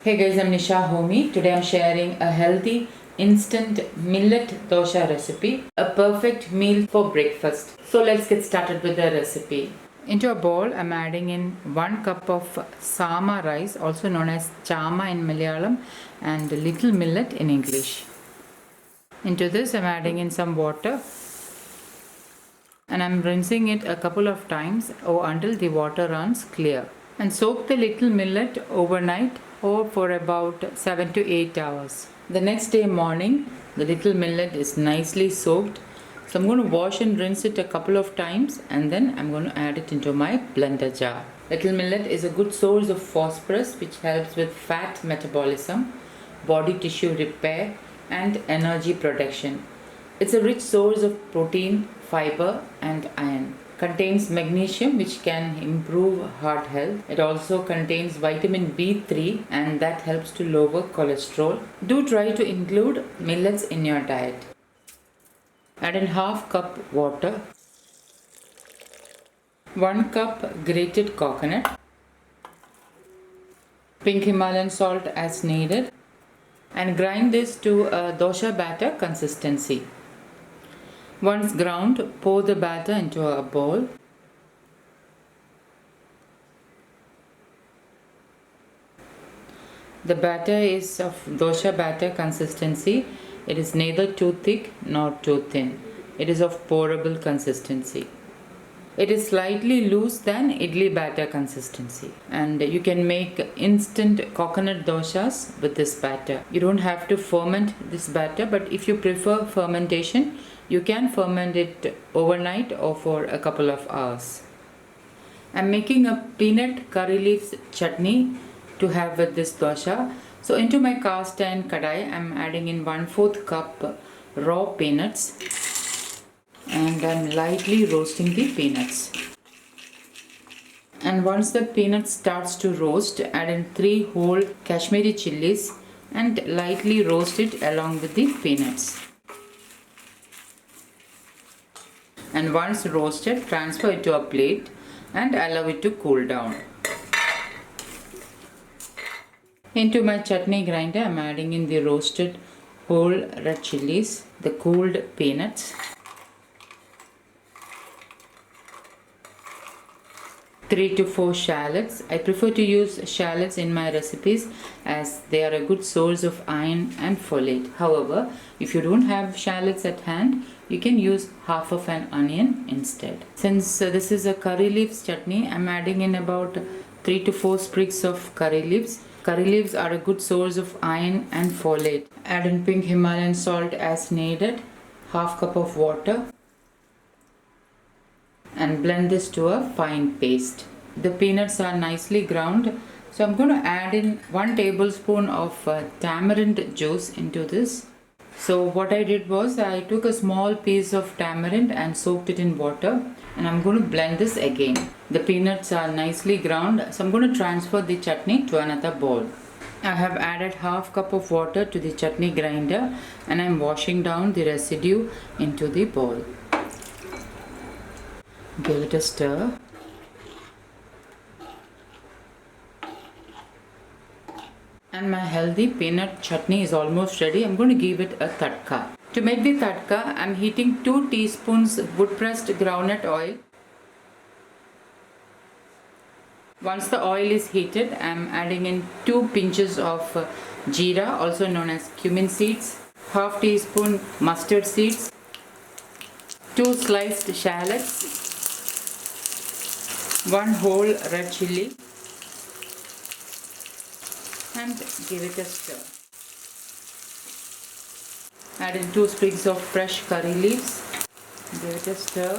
Hey guys, I'm Nisa Homey. Today I'm sharing a healthy instant millet dosa recipe, a perfect meal for breakfast. So let's get started with the recipe. Into a bowl, I'm adding in 1 cup of sama rice, also known as chama in Malayalam and little millet in English. Into this, I'm adding in some water and I'm rinsing it a couple of times or until the water runs clear. And soak the little millet overnight or for about 7 to 8 hours. The next day morning, the little millet is nicely soaked. So I'm going to wash and rinse it a couple of times and then I'm going to add it into my blender jar. Little millet is a good source of phosphorus which helps with fat metabolism, body tissue repair and energy protection. It's a rich source of protein, fiber and iron. Contains magnesium which can improve heart health. It also contains vitamin B3 and that helps to lower cholesterol. Do try to include millets in your diet. Add in half cup water, 1 cup grated coconut, pink Himalayan salt as needed, and grind this to a dosa batter consistency. Once ground, pour the batter into a bowl. The batter is of dosa batter consistency. It is neither too thick nor too thin. It is of pourable consistency. It is slightly loose than idli batter consistency. And you can make instant coconut dosas with this batter. You don't have to ferment this batter, but if you prefer fermentation, you can ferment it overnight or for a couple of hours. I'm making a peanut curry leaves chutney to have with this dosa. So into my cast iron kadai, I'm adding in 1/4 cup raw peanuts and I'm lightly roasting the peanuts. And once the peanut starts to roast, add in 3 whole Kashmiri chilies and lightly roast it along with the peanuts. And once roasted, transfer it to a plate and allow it to cool down. Into my chutney grinder, I am adding in the roasted whole red chilies, the cooled peanuts, 3 to 4 shallots. I prefer to use shallots in my recipes as they are a good source of iron and folate. However, if you don't have shallots at hand, you can use half of an onion instead. Since this is a curry leaves chutney, I'm adding in about 3 to 4 sprigs of curry leaves. Curry leaves are a good source of iron and folate. Add in pink Himalayan salt as needed, half cup of water, and blend this to a fine paste. The peanuts are nicely ground, so I'm going to add in 1 tablespoon of tamarind juice into this. So what I did was I took a small piece of tamarind and soaked it in water, and I'm going to blend this again. The peanuts are nicely ground, so I'm going to transfer the chutney to another bowl. I have added half cup of water to the chutney grinder and I'm washing down the residue into the bowl. Give it a stir. And my healthy peanut chutney is almost ready. I'm going to give it a tadka. To make the tadka, I'm heating 2 teaspoons wood pressed groundnut oil. Once the oil is heated, I'm adding in 2 pinches of jeera, also known as cumin seeds, half teaspoon mustard seeds, 2 sliced shallots, 1 whole red chilli, and give it a stir. Add in 2 sprigs of fresh curry leaves. Give it a stir.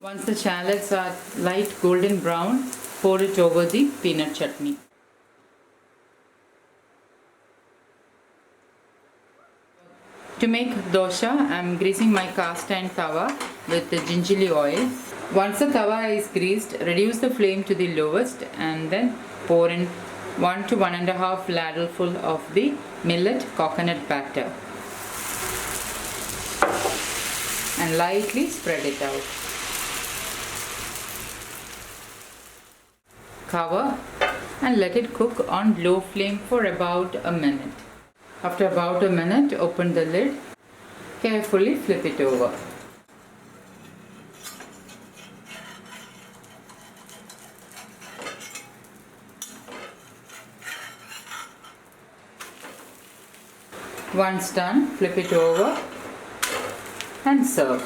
Once the shallots are light golden brown, pour it over the peanut chutney. To make dosa, I am greasing my cast iron tawa with the gingerly oil. Once the tawa is greased, reduce the flame to the lowest and then pour in 1 to 1.5 ladleful of the millet coconut batter and lightly spread it out. Cover and let it cook on low flame for about a minute. After about a minute, open the lid. Carefully flip it over. Once done, flip it over and serve.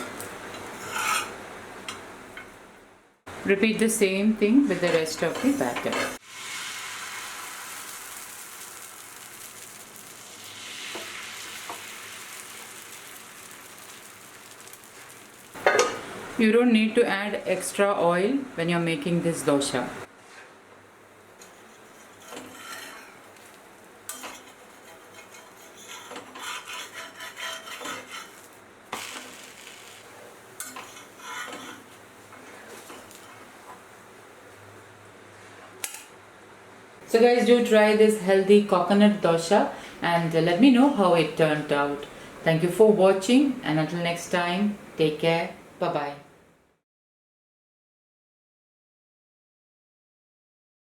Repeat the same thing with the rest of the batter. You don't need to add extra oil when you're making this dosha. So guys, do try this healthy coconut dosha and let me know how it turned out. Thank you for watching, and until next time, take care. Bye bye.